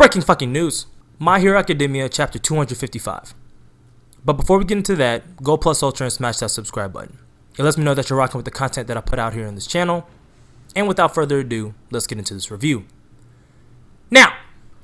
Breaking fucking news. My Hero Academia chapter 255. But before we get into that, go plus ultra and smash that subscribe button. It lets me know that you're rocking with the content that I put out here on this channel. And without further ado, let's get into this review. Now,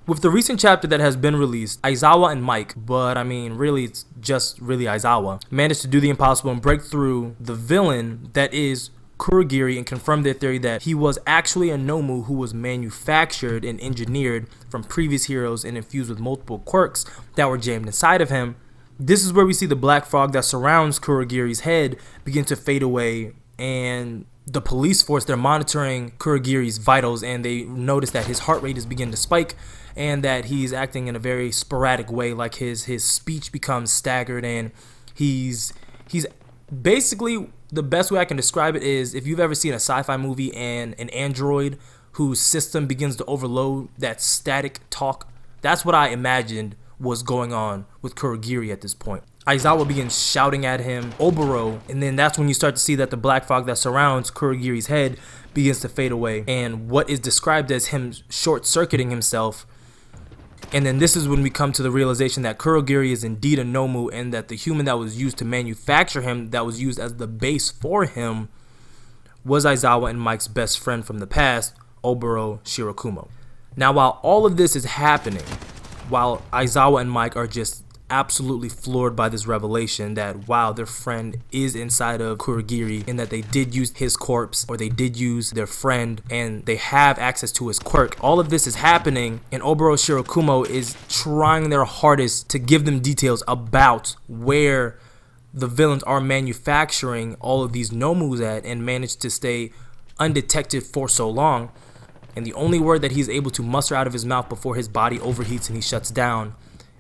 with the recent chapter that has been released, Aizawa and Mike, but I mean really it's just really Aizawa, managed to do the impossible and break through the villain that is Kurogiri and confirm their theory that he was actually a Nomu who was manufactured and engineered from previous heroes and infused with multiple quirks that were jammed inside of him. This is where we see the black fog that surrounds Kurogiri's head begin to fade away, and the police force, they're monitoring Kurogiri's vitals, and they notice that his heart rate is beginning to spike and that he's acting in a very sporadic way, like his speech becomes staggered, and he's basically, the best way I can describe it is if you've ever seen a sci-fi movie and an android whose system begins to overload that static talk. That's what I imagined was going on with Kurogiri at this point. Aizawa begins shouting at him, Oboro, and then that's when you start to see that the black fog that surrounds Kurogiri's head begins to fade away, and what is described as him short-circuiting himself. And then this is when we come to the realization that Kurogiri is indeed a Nomu, and that the human that was used to manufacture him, that was used as the base for him, was Aizawa and Mike's best friend from the past, Oboro Shirakumo. Now, while all of this is happening, while Aizawa and Mike are just absolutely floored by this revelation that, wow, their friend is inside of Kurogiri, and that they did use his corpse, or they did use their friend, and they have access to his quirk. All of this is happening, and Oboro Shirakumo is trying their hardest to give them details about where the villains are manufacturing all of these Nomus at, and managed to stay undetected for so long. And the only word that he's able to muster out of his mouth before his body overheats and he shuts down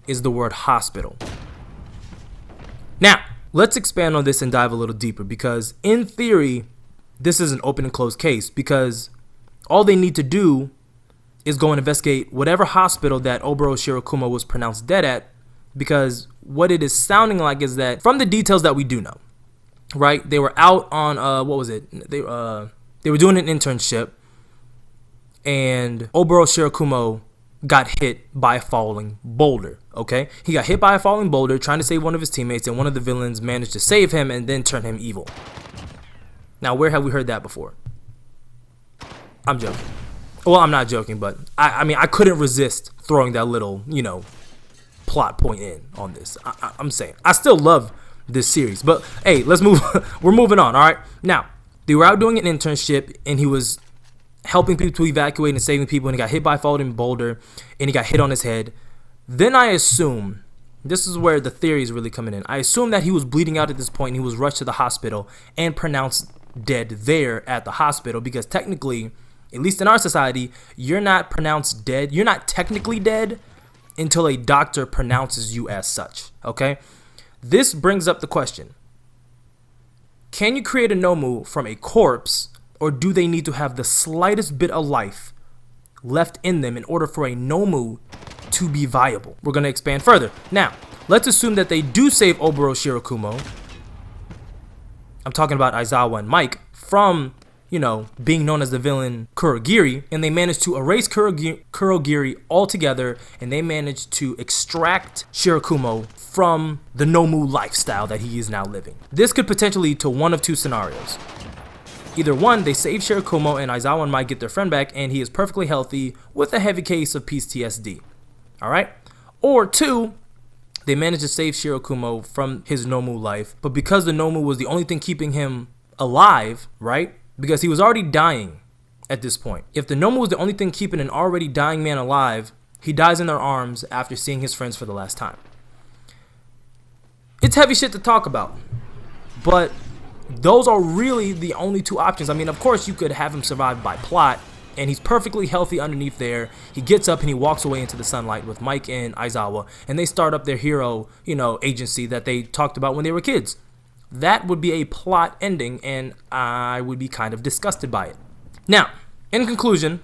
is the word hospital. Now, let's expand on this and dive a little deeper, because in theory, this is an open and closed case, because all they need to do is go and investigate whatever hospital that Oboro Shirakumo was pronounced dead at, because what it is sounding like is that, from the details that we do know, right, they were out on, what was it, they were doing an internship, and Oboro Shirakumo got hit by a falling boulder, okay? He got hit by a falling boulder trying to save one of his teammates, and one of the villains managed to save him and then turn him evil. Now, where have we heard that before? I'm joking. Well, I'm not joking, but I mean, I couldn't resist throwing that little, plot point in on this. I'm saying, I still love this series, but hey, let's move. We're moving on, all right? Now, they were out doing an internship, and he was helping people to evacuate and saving people, and he got hit by a falling boulder, and he got hit on his head. Then I assume, this is where the theory is really coming in, I assume that he was bleeding out at this point, and he was rushed to the hospital and pronounced dead there at the hospital, because technically, at least in our society, you're not pronounced dead, you're not technically dead until a doctor pronounces you as such, okay? This brings up the question, can you create a Nomu from a corpse, or do they need to have the slightest bit of life left in them in order for a Nomu to be viable? We're going to expand further. Now, let's assume that they do save Oboro Shirakumo. I'm talking about Aizawa and Mike from, being known as the villain Kurogiri, and they managed to erase Kurogiri altogether, and they managed to extract Shirakumo from the Nomu lifestyle that he is now living. This could potentially lead to one of two scenarios. Either one, they save Shirakumo and Aizawa and Mike get their friend back, and he is perfectly healthy with a heavy case of PTSD. Alright? Or two, they manage to save Shirakumo from his Nomu life, but because the Nomu was the only thing keeping him alive, right? Because he was already dying at this point. If the Nomu was the only thing keeping an already dying man alive, he dies in their arms after seeing his friends for the last time. It's heavy shit to talk about, but those are really the only two options. I mean, of course, you could have him survive by plot, and he's perfectly healthy underneath there. He gets up and he walks away into the sunlight with Mike and Aizawa, and they start up their hero, agency that they talked about when they were kids. That would be a plot ending, and I would be kind of disgusted by it. Now, in conclusion,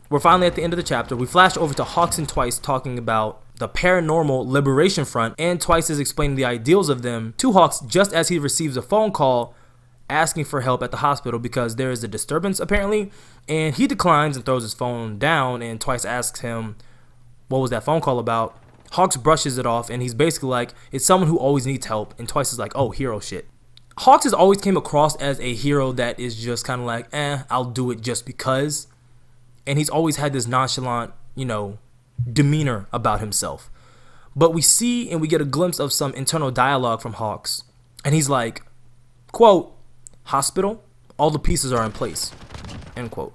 we're finally at the end of the chapter. We flash over to Hawks and Twice talking about the Paranormal Liberation Front, and Twice is explaining the ideals of them to Hawks just as he receives a phone call asking for help at the hospital because there is a disturbance apparently, and he declines and throws his phone down, and Twice asks him what was that phone call about, Hawks brushes it off, and he's basically like, it's someone who always needs help, and Twice is like, oh, hero shit. Hawks has always came across as a hero that is just kind of like, I'll do it just because. And he's always had this nonchalant, demeanor about himself. But we see and we get a glimpse of some internal dialogue from Hawks. And he's like, quote, hospital, all the pieces are in place, end quote.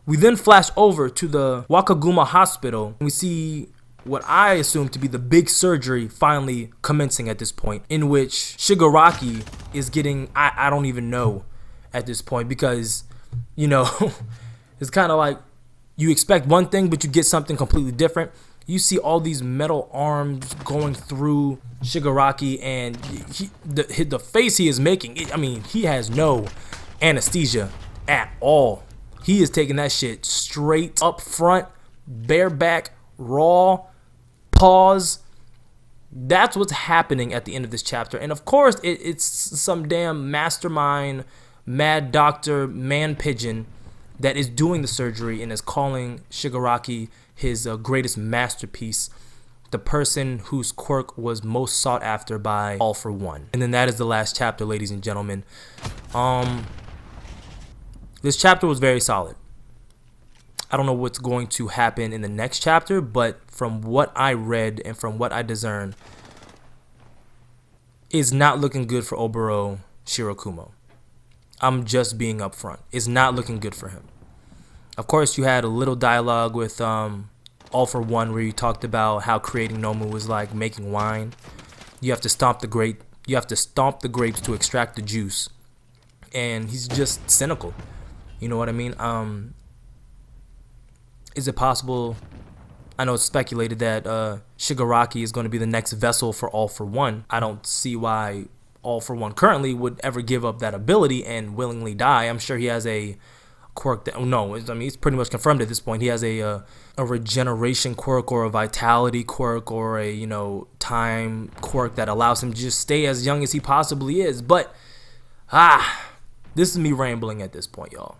We then flash over to the Wakaguma hospital, and we see what I assume to be the big surgery finally commencing at this point, in which Shigaraki is getting, I don't even know at this point, because, it's kind of like you expect one thing, but you get something completely different. You see all these metal arms going through Shigaraki, and the face he is making, he has no anesthesia at all. He is taking that shit straight up front, bareback, raw, pause. That's what's happening at the end of this chapter. And of course, it's some damn mastermind, mad doctor, man pigeon that is doing the surgery and is calling Shigaraki his greatest masterpiece, the person whose quirk was most sought after by All for One. And then that is the last chapter, ladies and gentlemen. This chapter was very solid. I don't know what's going to happen in the next chapter, but from what I read and from what I discern, it's not looking good for Oboro Shirakumo. I'm just being upfront. It's not looking good for him. Of course, you had a little dialogue with All for One where you talked about how creating Nomu was like making wine. You have to stomp the grape. You have to stomp the grapes to extract the juice, and he's just cynical. You know what I mean? Is it possible? I know it's speculated that Shigaraki is going to be the next vessel for All for One. I don't see why All for One currently would ever give up that ability and willingly die. I'm sure he has a quirk that, he's pretty much confirmed at this point. He has a regeneration quirk or a vitality quirk or a, time quirk that allows him to just stay as young as he possibly is. But, this is me rambling at this point, y'all.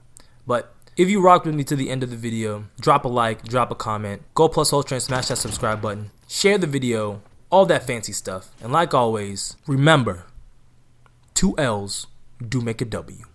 But if you rocked with me to the end of the video, drop a like, drop a comment, go plus Ultra and smash that subscribe button, share the video, all that fancy stuff. And like always, remember, 2 L's do make a W.